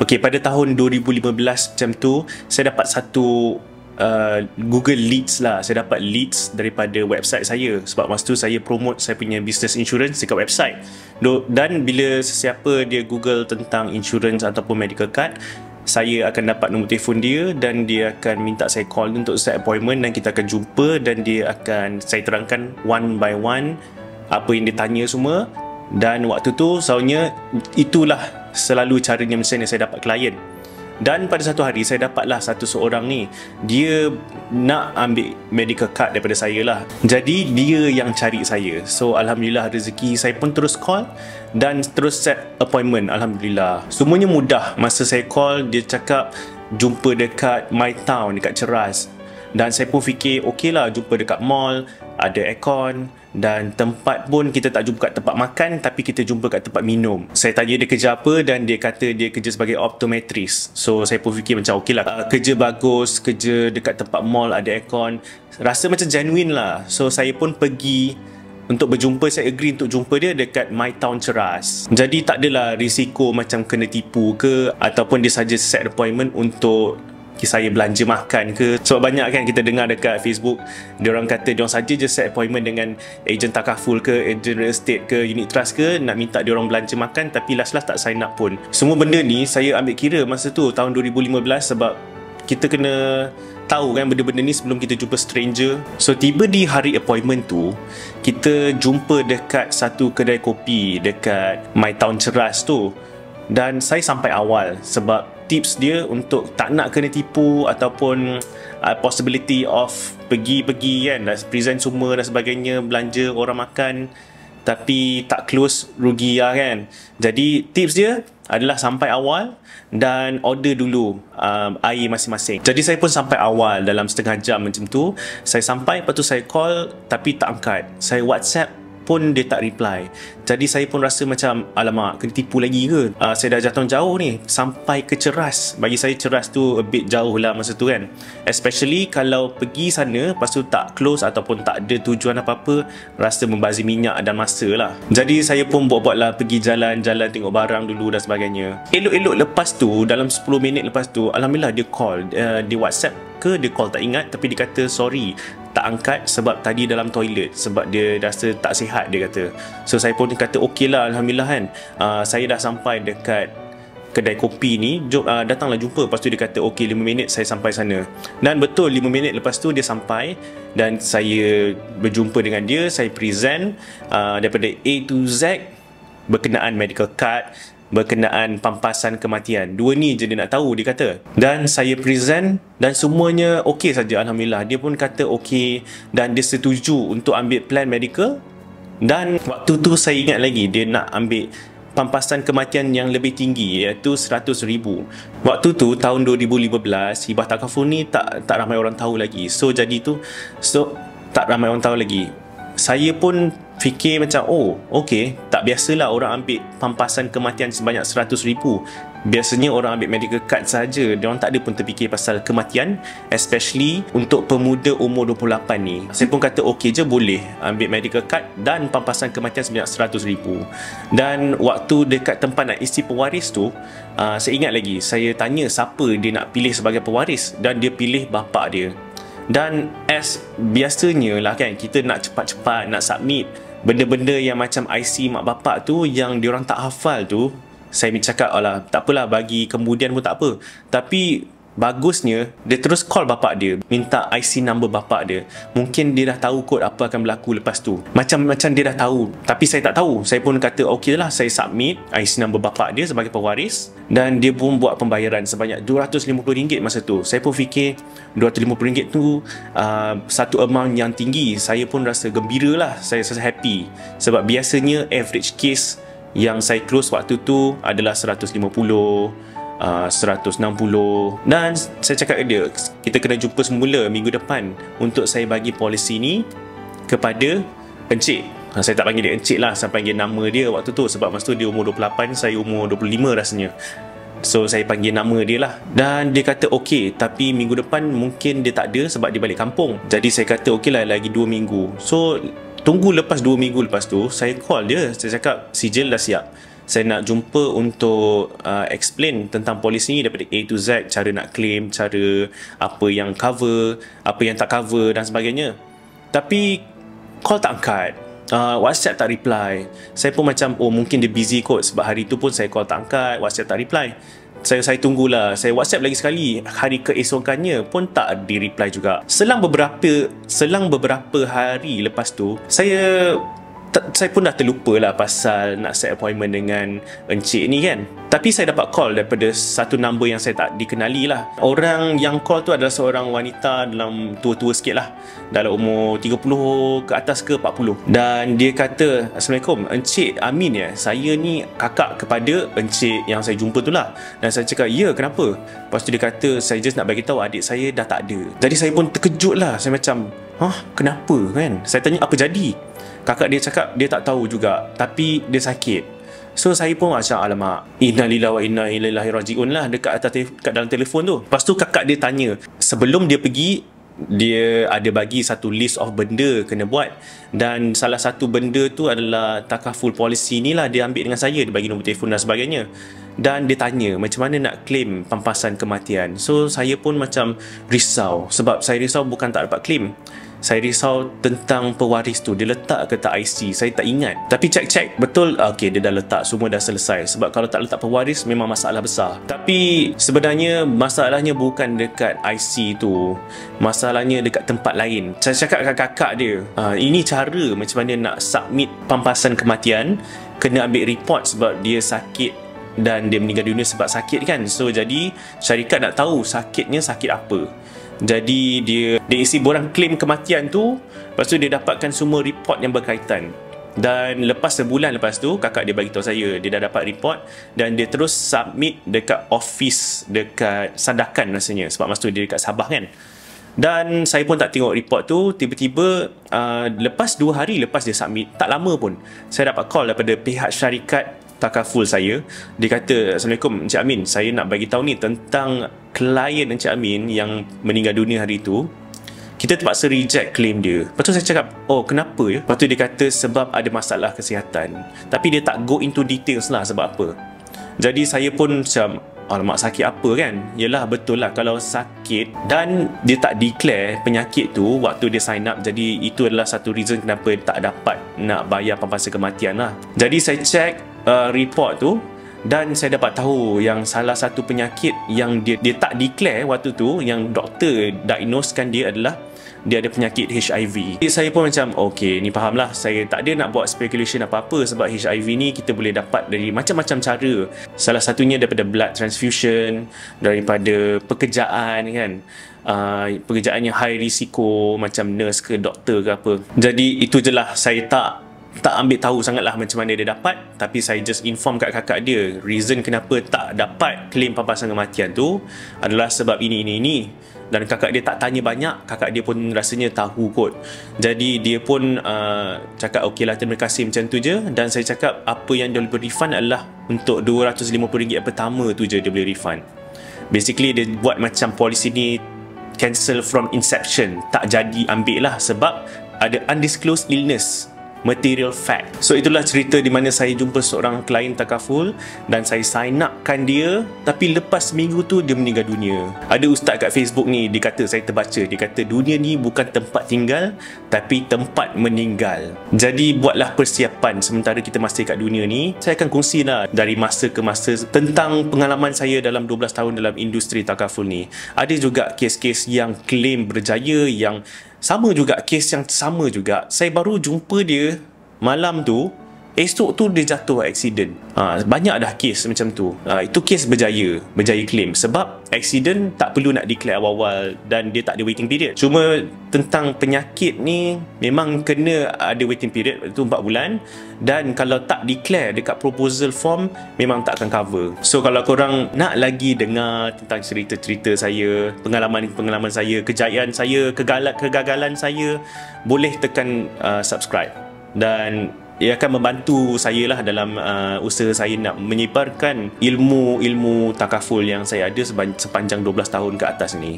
Okey, pada tahun 2015 macam tu, saya dapat satu Google Leads lah. Saya dapat leads daripada website saya sebab masa tu saya promote saya punya business insurance dekat website. Dan bila sesiapa dia Google tentang insurance ataupun medical card, saya akan dapat nombor telefon dia dan dia akan minta saya call untuk set appointment dan kita akan jumpa dan dia akan saya terangkan one by one apa yang dia tanya semua. Dan waktu tu soalnya itulah selalu caranya macam mana saya dapat klien. Dan pada satu hari saya dapatlah seorang ni, dia nak ambil medical card daripada saya lah. Jadi dia yang cari saya. So alhamdulillah rezeki saya pun terus call dan terus set appointment. Alhamdulillah semuanya mudah. Masa saya call dia cakap jumpa dekat My Town dekat Ceras. Dan saya pun fikir okey lah, jumpa dekat mall, ada aircon, dan tempat pun kita tak jumpa kat tempat makan tapi kita jumpa kat tempat minum. Saya tanya dia kerja apa dan dia kata dia kerja sebagai optometris. So saya pun fikir macam okey lah, kerja bagus, kerja dekat tempat mall, ada aircon, rasa macam genuine lah. So saya pun pergi untuk berjumpa. Saya agree untuk jumpa dia dekat My Town Ceras. Jadi tak adalah risiko macam kena tipu ke ataupun dia saja set appointment untuk saya belanja makan ke. Sebab banyak kan kita dengar dekat Facebook, diorang kata diorang saja je set appointment dengan ejen takaful ke, ejen real estate ke, unit trust ke, nak minta diorang belanja makan tapi last-last tak sign up pun. Semua benda ni saya ambil kira masa tu tahun 2015 sebab kita kena tahu kan benda-benda ni sebelum kita jumpa stranger. So tiba di hari appointment tu, kita jumpa dekat satu kedai kopi dekat My Town Ceras tu. Dan saya sampai awal sebab tips dia untuk tak nak kena tipu ataupun possibility of pergi kan, dah present semua dan sebagainya, belanja orang makan tapi tak close, rugi lah kan. Jadi tips dia adalah sampai awal dan order dulu air masing-masing. Jadi saya pun sampai awal dalam setengah jam macam tu. Saya sampai, lepas tu saya call tapi tak angkat. Saya WhatsApp pun dia tak reply. Jadi saya pun rasa macam alamak, kena tipu lagi ke? Saya dah jauh ni sampai ke Ceras. Bagi saya Ceras tu a bit jauh lah masa tu kan, especially kalau pergi sana lepas tu tak close ataupun tak ada tujuan apa-apa, rasa membazir minyak dan masa lah. Jadi saya pun buat-buat lah, pergi jalan-jalan tengok barang dulu dan sebagainya. Elok-elok lepas tu, dalam 10 minit lepas tu, alhamdulillah dia call, dia WhatsApp ke dia call tak ingat, tapi dia kata sorry tak angkat sebab tadi dalam toilet, sebab dia rasa tak sihat dia kata. So saya pun kata okey lah, alhamdulillah kan, saya dah sampai dekat kedai kopi ni, jom datanglah jumpa. Lepas tu dia kata okey 5 minit saya sampai sana. Dan betul 5 minit lepas tu dia sampai dan saya berjumpa dengan dia. Saya present daripada A to Z berkenaan medical card, berkenaan pampasan kematian. Dua ni je dia nak tahu, dia kata. Dan saya present dan semuanya okey saja, alhamdulillah. Dia pun kata okey dan dia setuju untuk ambil plan medical. Dan waktu tu saya ingat lagi dia nak ambil pampasan kematian yang lebih tinggi, iaitu 100,000. Waktu tu tahun 2015, hibah takaful ni tak ramai orang tahu lagi. So jadi tu, tak ramai orang tahu lagi. Saya pun fikir macam oh okey, tak biasalah orang ambil pampasan kematian sebanyak 100,000. Biasanya orang ambil medical card saja, dia orang tak ada pun terfikir pasal kematian, especially untuk pemuda umur 28 ni. Saya pun kata okey je, boleh ambil medical card dan pampasan kematian sebanyak 100,000. Dan waktu dekat tempat nak isi pewaris tu, saya ingat lagi, saya tanya siapa dia nak pilih sebagai pewaris dan dia pilih bapa dia. Dan as biasanya lah kan, kita nak cepat-cepat nak submit benda-benda yang macam IC mak bapak tu yang diorang tak hafal tu. Saya cakap alah tak apalah, bagi kemudian pun tak apa. Tapi bagusnya dia terus call bapak dia, minta IC number bapak dia. Mungkin dia dah tahu kot apa akan berlaku lepas tu. Macam dia dah tahu, tapi saya tak tahu. Saya pun kata okey lah, saya submit IC number bapak dia sebagai pewaris. Dan dia pun buat pembayaran sebanyak RM250 masa tu. Saya pun fikir RM250 tu satu amount yang tinggi. Saya pun rasa gembira lah, saya rasa happy. Sebab biasanya average case yang saya close waktu tu adalah 150, 160. Dan saya cakap ke dia, kita kena jumpa semula minggu depan untuk saya bagi polisi ni kepada Encik. Saya tak panggil dia Encik lah, saya panggil nama dia waktu tu. Sebab masa tu dia umur 28, saya umur 25 rasanya. So saya panggil nama dia lah. Dan dia kata okey, tapi minggu depan mungkin dia tak ada sebab dia balik kampung. Jadi saya kata okey lah, lagi 2 minggu. So tunggu lepas 2 minggu lepas tu, saya call dia. Saya cakap sijil dah siap, saya nak jumpa untuk explain tentang polis ni daripada A to Z, cara nak claim, cara apa yang cover, apa yang tak cover dan sebagainya. Tapi call tak angkat, WhatsApp tak reply. Saya pun macam, oh mungkin dia busy kot, sebab hari tu pun saya call tak angkat, WhatsApp tak reply. Saya tunggulah, saya WhatsApp lagi sekali, hari keesokannya pun tak di reply juga. Selang beberapa hari lepas tu, saya pun dah terlupa lah pasal nak set appointment dengan encik ni kan. Tapi saya dapat call daripada satu number yang saya tak dikenali lah. Orang yang call tu adalah seorang wanita dalam tua-tua sikit lah, dalam umur 30 ke atas ke 40. Dan dia kata, Assalamualaikum, Encik Amin ya? Saya ni kakak kepada encik yang saya jumpa tu lah. Dan saya cakap, ya kenapa? Lepas tu dia kata, saya just nak bagi tahu adik saya dah tak ada. Jadi saya pun terkejut lah. Saya macam, kenapa kan? Saya tanya apa jadi? Kakak dia cakap dia tak tahu juga, tapi dia sakit. So saya pun macam, alamak, innalillahi wa inna ilaihi rajiun lah dekat dalam telefon tu. Lepas tu kakak dia tanya, sebelum dia pergi, dia ada bagi satu list of benda kena buat. Dan salah satu benda tu adalah takaful policy ni lah, dia ambil dengan saya, dia bagi nombor telefon dan sebagainya. Dan dia tanya macam mana nak claim pampasan kematian. So saya pun macam risau, sebab saya risau bukan tak dapat claim, saya risau tentang pewaris tu, dia letak ke tak IC, saya tak ingat. Tapi cek betul, okey dia dah letak, semua dah selesai. Sebab kalau tak letak pewaris memang masalah besar. Tapi sebenarnya masalahnya bukan dekat IC tu, masalahnya dekat tempat lain. Saya cakap kat kakak dia, ini cara macam mana nak submit pampasan kematian, kena ambil report sebab dia sakit dan dia meninggal dunia sebab sakit kan. So jadi syarikat nak tahu sakitnya sakit apa. Jadi dia isi borang claim kematian tu, lepas tu dia dapatkan semua report yang berkaitan. Dan lepas sebulan lepas tu, kakak dia bagi tahu saya dia dah dapat report dan dia terus submit dekat office dekat Sandakan rasanya, sebab masa tu dia dekat Sabah kan. Dan saya pun tak tengok report tu. Tiba-tiba lepas 2 hari lepas dia submit, tak lama pun saya dapat call daripada pihak syarikat takaful saya. Dia kata, Assalamualaikum Encik Amin, saya nak bagi tahu ni tentang klien Encik Amin yang meninggal dunia hari tu. Kita terpaksa reject claim dia. Lepas tu saya cakap, oh kenapa ya? Lepas tu dia kata sebab ada masalah kesihatan. Tapi dia tak go into details lah sebab apa. Jadi saya pun macam, alamak sakit apa kan? Yelah betul lah kalau sakit dan dia tak declare penyakit tu waktu dia sign up. Jadi itu adalah satu reason kenapa dia tak dapat nak bayar pampasan kematian lah. Jadi saya check report tu dan saya dapat tahu yang salah satu penyakit yang dia tak declare waktu tu, yang doktor diagnosekan dia adalah dia ada penyakit HIV. Jadi saya pun macam, okay ni faham lah. Saya tak ada nak buat speculation apa-apa sebab HIV ni kita boleh dapat dari macam-macam cara. Salah satunya daripada blood transfusion, daripada pekerjaan kan, pekerjaan yang high risiko macam nurse ke doktor ke apa. Jadi itu je lah, saya tak ambil tahu sangat lah macam mana dia dapat. Tapi saya just inform kat kakak dia, reason kenapa tak dapat claim pampasan kematian tu adalah sebab ini. Dan kakak dia tak tanya banyak, kakak dia pun rasanya tahu kot. Jadi dia pun cakap okey lah, terima kasih macam tu je. Dan saya cakap apa yang dia boleh refund adalah untuk RM250 yang pertama tu je dia boleh refund. Basically dia buat macam polisi ni cancel from inception, tak jadi ambil lah sebab ada undisclosed illness, material fact. So itulah cerita di mana saya jumpa seorang klien takaful dan saya sign upkan dia, tapi lepas seminggu tu dia meninggal dunia. Ada ustaz kat Facebook ni, dia kata, saya terbaca, dia kata dunia ni bukan tempat tinggal tapi tempat meninggal. Jadi buatlah persiapan sementara kita masih kat dunia ni. Saya akan kongsi lah dari masa ke masa tentang pengalaman saya dalam 12 tahun dalam industri takaful ni. Ada juga kes-kes yang claim berjaya, yang sama juga, kes yang sama juga. Saya baru jumpa dia malam tu, esok tu dia jatuh accident. Banyak dah kes macam tu. Itu kes berjaya claim. Sebab accident tak perlu nak declare awal-awal dan dia tak ada waiting period. Cuma tentang penyakit ni memang kena ada waiting period, itu 4 bulan. Dan kalau tak declare dekat proposal form, memang tak akan cover. So kalau korang nak lagi dengar tentang cerita-cerita saya, pengalaman saya, kejayaan saya, kegagalan saya, boleh tekan subscribe. Dan ia akan membantu saya lah dalam usaha saya nak menyebarkan ilmu takaful yang saya ada sepanjang 12 tahun ke atas ni.